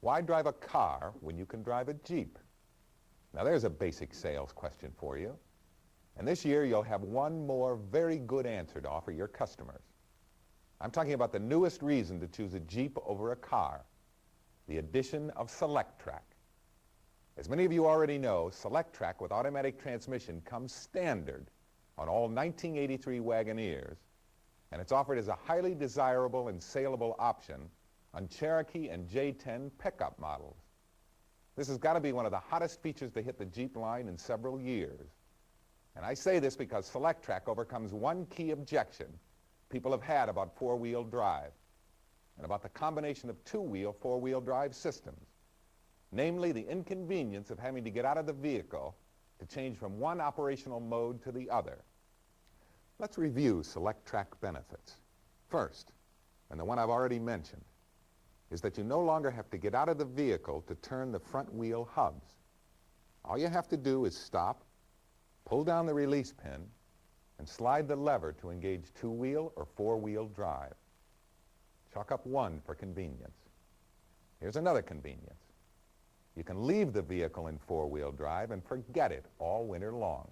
Why drive a car when you can drive a Jeep? Now there's a basic sales question for you. And this year you'll have one more very good answer to offer your customers. I'm talking about the newest reason to choose a Jeep over a car, the addition of Selec-Trac. As many of you already know, Selec-Trac with automatic transmission comes standard on all 1983 Wagoneers, and it's offered as a highly desirable and saleable option on Cherokee and J10 pickup models. This has got to be one of the hottest features to hit the Jeep line in several years. And I say this because Selec-Trac overcomes one key objection people have had about four-wheel drive and about the combination of two-wheel, four-wheel drive systems, namely the inconvenience of having to get out of the vehicle to change from one operational mode to the other. Let's review Selec-Trac benefits. First, and the one I've already mentioned, is that you no longer have to get out of the vehicle to turn the front wheel hubs. All you have to do is stop, pull down the release pin, and slide the lever to engage two-wheel or four-wheel drive. Chalk up one for convenience. Here's another convenience. You can leave the vehicle in four-wheel drive and forget it all winter long.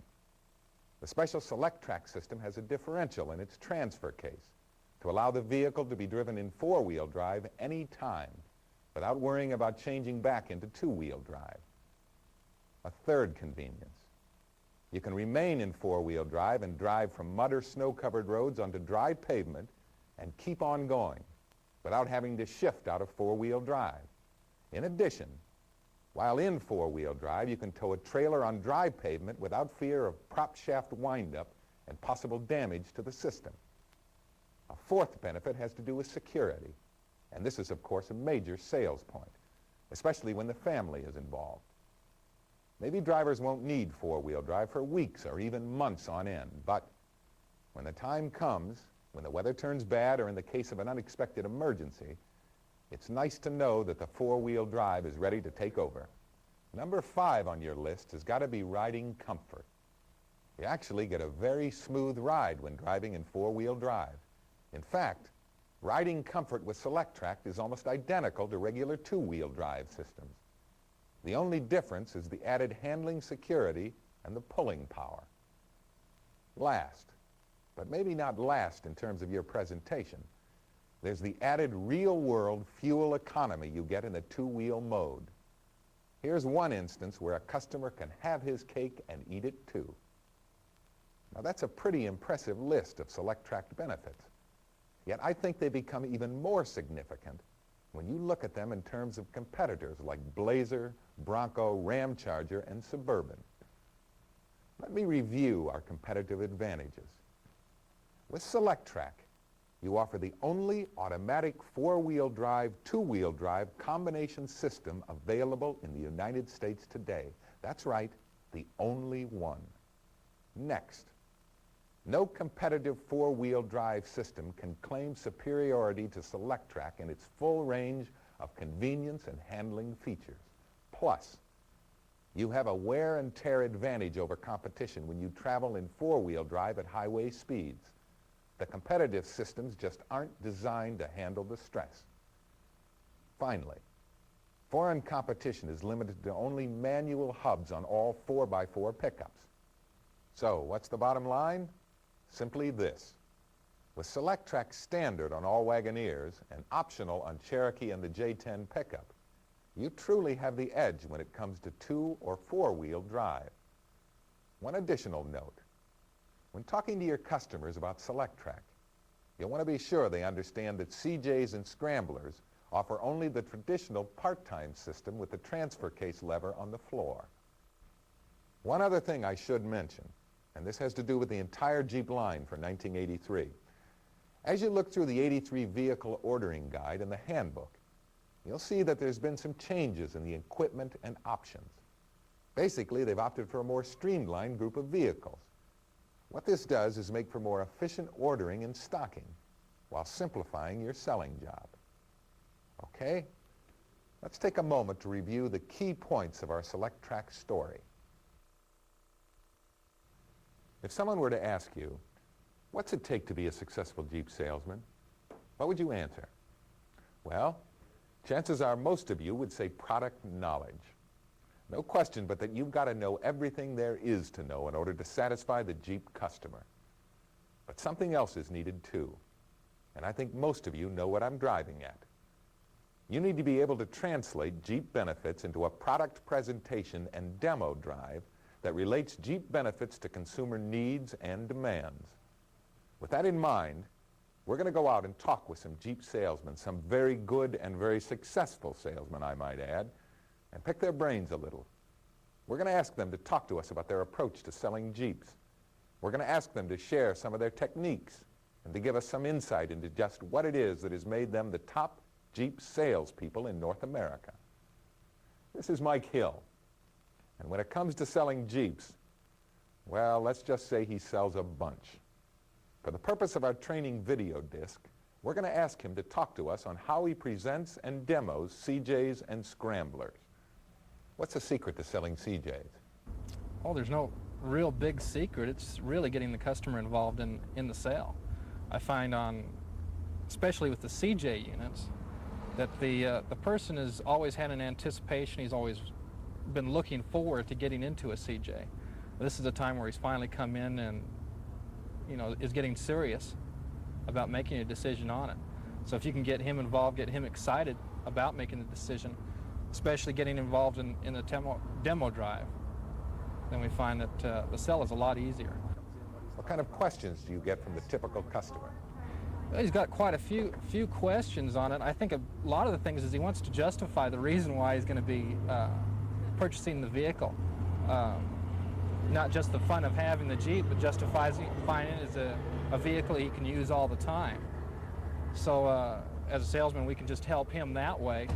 The special Selec-Trac system has a differential in its transfer case to allow the vehicle to be driven in four-wheel drive any time without worrying about changing back into two-wheel drive. A third convenience. You can remain in four-wheel drive and drive from mud or snow-covered roads onto dry pavement and keep on going without having to shift out of four-wheel drive. In addition, while in four-wheel drive, you can tow a trailer on dry pavement without fear of prop shaft windup and possible damage to the system. A fourth benefit has to do with security, and this is, of course, a major sales point, especially when the family is involved. Maybe drivers won't need four-wheel drive for weeks or even months on end, but when the time comes, when the weather turns bad or in the case of an unexpected emergency, it's nice to know that the four-wheel drive is ready to take over. Number 5 on your list has got to be riding comfort. You actually get a very smooth ride when driving in four-wheel drive. In fact, riding comfort with Selec-Trac is almost identical to regular two-wheel drive systems. The only difference is the added handling security and the pulling power. Last, but maybe not last in terms of your presentation, there's the added real-world fuel economy you get in the two-wheel mode. Here's one instance where a customer can have his cake and eat it too. Now that's a pretty impressive list of Selec-Trac benefits. Yet I think they become even more significant when you look at them in terms of competitors like Blazer, Bronco, Ram Charger, and Suburban. Let me review our competitive advantages. With Selec-Trac, you offer the only automatic four-wheel drive, two-wheel drive combination system available in the United States today. That's right, the only one. Next, no competitive four-wheel drive system can claim superiority to Selec-Trac in its full range of convenience and handling features. Plus, you have a wear and tear advantage over competition when you travel in four-wheel drive at highway speeds. The competitive systems just aren't designed to handle the stress. Finally, foreign competition is limited to only manual hubs on all 4x4 pickups. So, what's the bottom line? Simply this. With Selec-Trac standard on all Wagoneers and optional on Cherokee and the J10 pickup, you truly have the edge when it comes to two- or four-wheel drive. One additional note. When talking to your customers about Selec-Trac, you'll want to be sure they understand that CJs and Scramblers offer only the traditional part-time system with the transfer case lever on the floor. One other thing I should mention, and this has to do with the entire Jeep line for 1983. As you look through the 83 vehicle ordering guide and the handbook, you'll see that there's been some changes in the equipment and options. Basically, they've opted for a more streamlined group of vehicles. What this does is make for more efficient ordering and stocking while simplifying your selling job. Okay? Let's take a moment to review the key points of our Selec-Trac story. If someone were to ask you, what's it take to be a successful Jeep salesman? What would you answer? Well, Chances are most of you would say product knowledge. No question but that you've got to know everything there is to know in order to satisfy the Jeep customer. But something else is needed too, and I think most of you know what I'm driving at. You need to be able to translate Jeep benefits into a product presentation and demo drive that relates Jeep benefits to consumer needs and demands. With that in mind, we're going to go out and talk with some Jeep salesmen, some very good and very successful salesmen, I might add, and pick their brains a little. We're going to ask them to talk to us about their approach to selling Jeeps. We're going to ask them to share some of their techniques and to give us some insight into just what it is that has made them the top Jeep salespeople in North America. This is Mike Hill, and when it comes to selling Jeeps, well, let's just say he sells a bunch. For the purpose of our training video disc, we're going to ask him to talk to us on how he presents and demos CJs and Scramblers. What's the secret to selling CJs? Oh, there's no real big secret. It's really getting the customer involved in the sale. I find especially with the CJ units, that the person has always had an anticipation. He's always been looking forward to getting into a CJ. This is a time where he's finally come in and, is getting serious about making a decision on it. So if you can get him involved, get him excited about making the decision, especially getting involved in the demo drive, then we find that the sell is a lot easier. What kind of questions do you get from the typical customer? He's got quite a few questions on it. I think a lot of the things is he wants to justify the reason why he's going to be purchasing the vehicle. Not just the fun of having the Jeep, but justifying it as a vehicle he can use all the time. So as a salesman, we can just help him that way,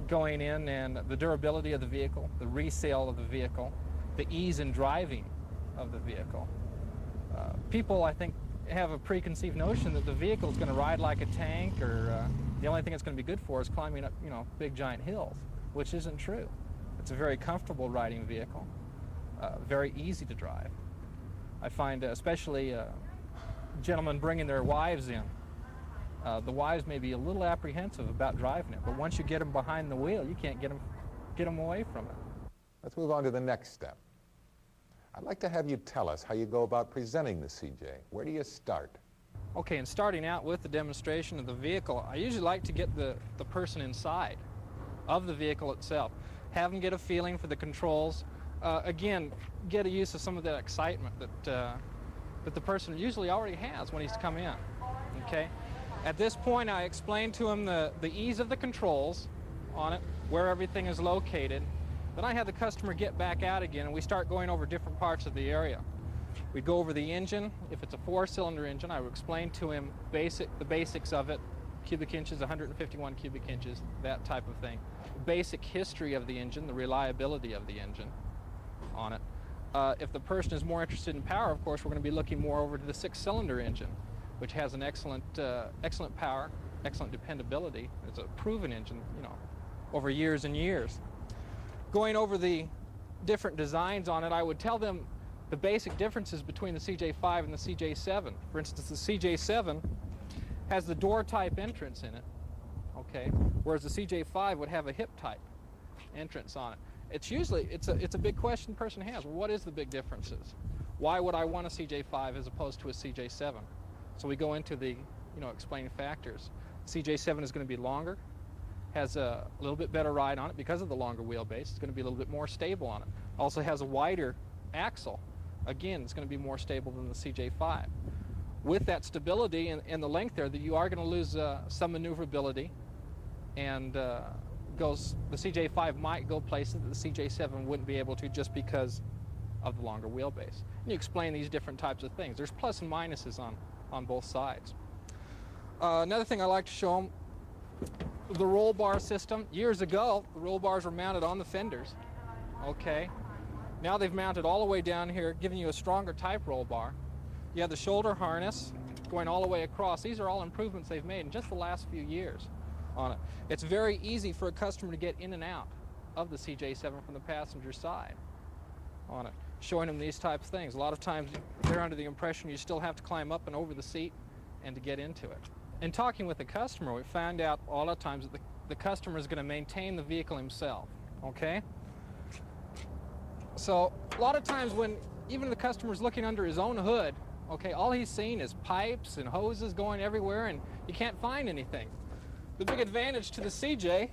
going in, and the durability of the vehicle, the resale of the vehicle, the ease in driving of the vehicle. People, I think, have a preconceived notion that the vehicle is going to ride like a tank, or the only thing it's going to be good for is climbing up, big giant hills, which isn't true. It's a very comfortable riding vehicle, very easy to drive. I find especially gentlemen bringing their wives in, the wives may be a little apprehensive about driving it, but once you get them behind the wheel, you can't get them away from it. Let's move on to the next step. I'd like to have you tell us how you go about presenting the CJ. Where do you start? Okay, and starting out with the demonstration of the vehicle, I usually like to get the person inside of the vehicle itself, have them get a feeling for the controls, again, get a use of some of that excitement that the person usually already has when he's come in, okay? At this point, I explain to him the ease of the controls on it, where everything is located. Then I have the customer get back out again, and we start going over different parts of the area. We go over the engine. If it's a 4-cylinder engine, I would explain to him the basics of it, cubic inches, 151 cubic inches, that type of thing. Basic history of the engine, the reliability of the engine on it. If the person is more interested in power, of course, we're going to be looking more over to the 6-cylinder engine, which has an excellent power, excellent dependability. It's a proven engine, over years and years. Going over the different designs on it, I would tell them the basic differences between the CJ5 and the CJ7. For instance, the CJ7 has the door type entrance in it, okay, whereas the CJ5 would have a hip type entrance on it. It's a big question the person has. What is the big differences? Why would I want a CJ5 as opposed to a CJ7? So we go into the, explaining factors. CJ7 is going to be longer, has a little bit better ride on it because of the longer wheelbase. It's going to be a little bit more stable on it. Also has a wider axle. Again, it's going to be more stable than the CJ5. With that stability and the length there, that you are going to lose some maneuverability, and the CJ5 might go places that the CJ7 wouldn't be able to just because of the longer wheelbase. And you explain these different types of things. There's plus and minuses on both sides. Another thing I like to show them, the roll bar system. Years ago, the roll bars were mounted on the fenders, okay? Now they've mounted all the way down here, giving you a stronger type roll bar. You have the shoulder harness going all the way across. These are all improvements they've made in just the last few years on it. It's very easy for a customer to get in and out of the CJ7 from the passenger side on it, showing them these types of things. A lot of times they're under the impression you still have to climb up and over the seat and to get into it. In talking with the customer, we found out a lot of times that the customer is going to maintain the vehicle himself, okay? So a lot of times when even the customer's looking under his own hood, okay, all he's seeing is pipes and hoses going everywhere, and you can't find anything. The big advantage to the CJ,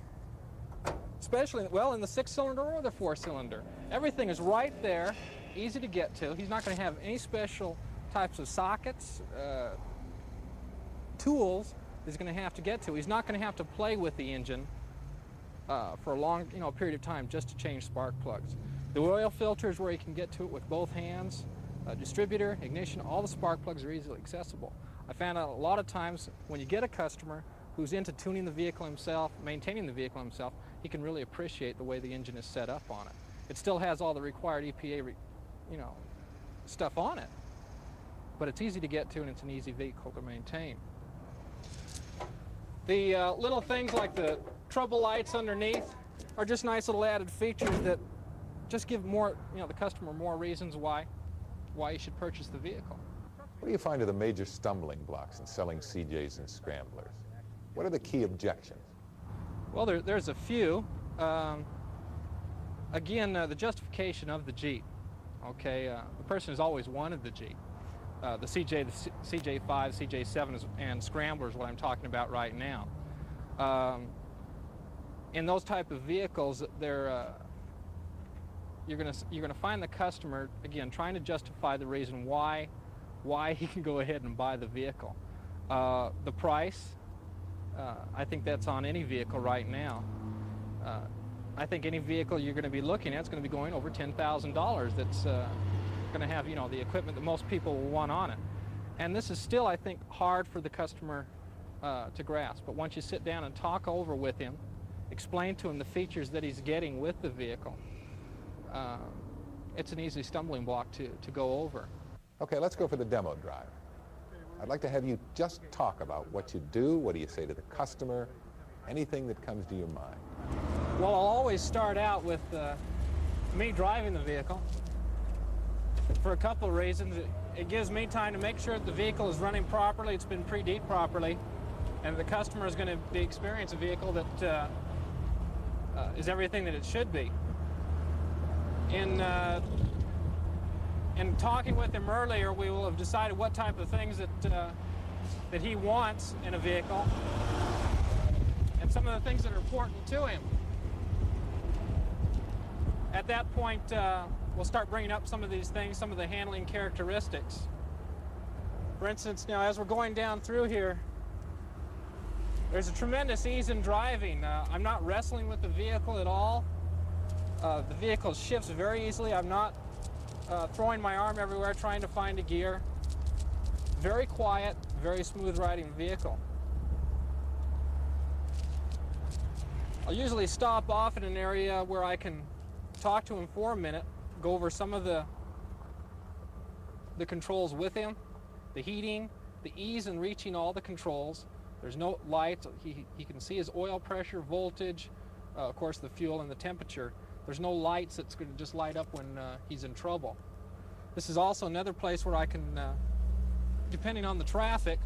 especially, well, in the 6-cylinder or the 4-cylinder, everything is right there, easy to get to. He's not going to have any special types of sockets, tools he's going to have to get to. He's not going to have to play with the engine for a long, period of time just to change spark plugs. The oil filter is where he can get to it with both hands. Distributor, ignition, all the spark plugs are easily accessible. I found out a lot of times when you get a customer who's into tuning the vehicle himself, maintaining the vehicle himself, he can really appreciate the way the engine is set up on it. It still has all the required EPA, stuff on it, but it's easy to get to and it's an easy vehicle to maintain. The little things like the trouble lights underneath are just nice little added features that just give more, the customer more reasons why you should purchase the vehicle. What do you find are the major stumbling blocks in selling CJs and scramblers? What are the key objections? Well, there's a few. Again, the justification of the Jeep. Okay, the person has always wanted the Jeep. The CJ, the CJ5, CJ7 and Scrambler is what I'm talking about right now. In those type of vehicles, you're gonna find the customer again trying to justify the reason why he can go ahead and buy the vehicle. The price, I think that's on any vehicle right now. I think any vehicle you're going to be looking at is going to be going over $10,000. That's going to have the equipment that most people will want on it. And this is still, I think, hard for the customer to grasp. But once you sit down and talk over with him, explain to him the features that he's getting with the vehicle, it's an easy stumbling block to go over. Okay, let's go for the demo drive. I'd like to have you just talk about what you do, what do you say to the customer, anything that comes to your mind. Well, I'll always start out with me driving the vehicle for a couple of reasons. It gives me time to make sure that the vehicle is running properly, it's been pre-D'd properly, and the customer is going to experience a vehicle that is everything that it should be. In talking with him earlier, we will have decided what type of things that he wants in a vehicle and some of the things that are important to him. At that point, we'll start bringing up some of these things, some of the handling characteristics. For instance, now as we're going down through here, there's a tremendous ease in driving. I'm not wrestling with the vehicle at all. The vehicle shifts very easily. I'm not throwing my arm everywhere trying to find a gear. Very quiet, very smooth riding vehicle. I'll usually stop off in an area where I can talk to him for a minute, go over some of the controls with him, the heating, the ease in reaching all the controls. There's no lights. He can see his oil pressure, voltage, of course the fuel and the temperature. There's no lights that's going to just light up when he's in trouble. This is also another place where I can, depending on the traffic,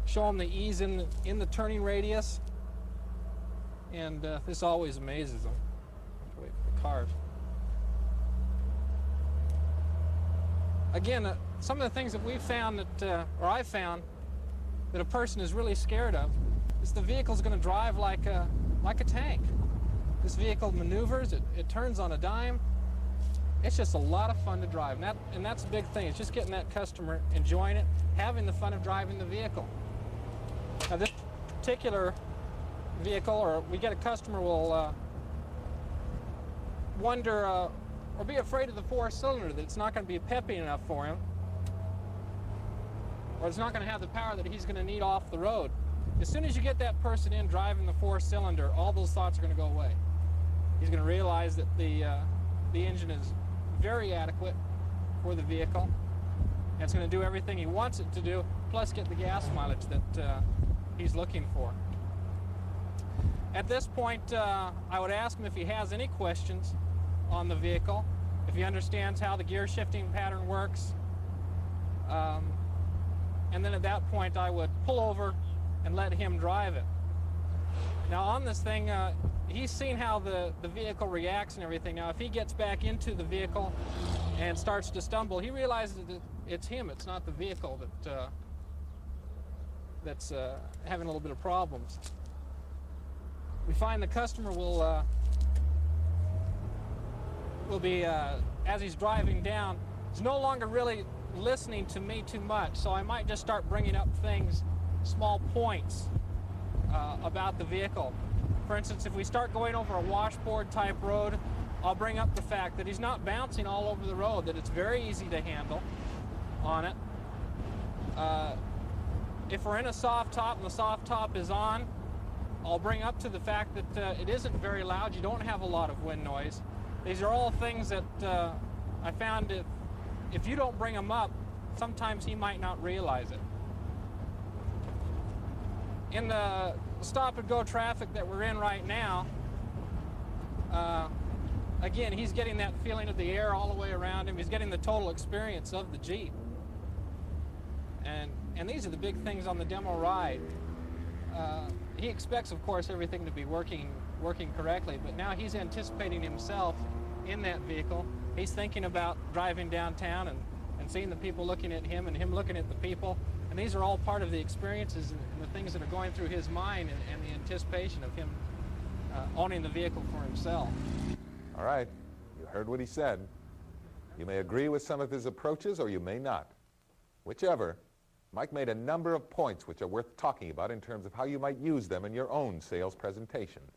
show him the ease in the turning radius. And this always amazes them. Wait for the cars. Again, some of the things that we've found that, or I've found, that a person is really scared of is the vehicle's going to drive like a tank. This vehicle maneuvers, it turns on a dime. It's just a lot of fun to drive, and that's a big thing. It's just getting that customer enjoying it, having the fun of driving the vehicle. Now this particular vehicle, or we get a customer will wonder or be afraid of the 4-cylinder, that it's not going to be peppy enough for him, or it's not going to have the power that he's going to need off the road. As soon as you get that person in driving the 4-cylinder, all those thoughts are going to go away. He's going to realize that the engine is very adequate for the vehicle, and it's going to do everything he wants it to do, plus get the gas mileage that he's looking for. At this point, I would ask him if he has any questions on the vehicle, if he understands how the gear shifting pattern works, and then at that point I would pull over and let him drive it. Now on this thing, he's seen how the vehicle reacts and everything. Now if he gets back into the vehicle and starts to stumble, he realizes that it's him, it's not the vehicle that's having a little bit of problems. We find the customer will be, as he's driving down, he's no longer really listening to me too much, so I might just start bringing up things, small points about the vehicle. For instance, if we start going over a washboard type road, I'll bring up the fact that he's not bouncing all over the road, that it's very easy to handle on it. If we're in a soft top and the soft top is on, I'll bring up to the fact that it isn't very loud, you don't have a lot of wind noise. These are all things that I found if you don't bring them up, sometimes he might not realize it. In the stop-and-go traffic that we're in right now, again, he's getting that feeling of the air all the way around him. He's getting the total experience of the Jeep. And these are the big things on the demo ride. He expects, of course, everything to be working correctly, but now he's anticipating himself in that vehicle. He's thinking about driving downtown and seeing the people looking at him and him looking at the people. And these are all part of the experiences and the things that are going through his mind and the anticipation of him owning the vehicle for himself. All right, you heard what he said. You may agree with some of his approaches or you may not. Whichever, Mike made a number of points which are worth talking about in terms of how you might use them in your own sales presentations.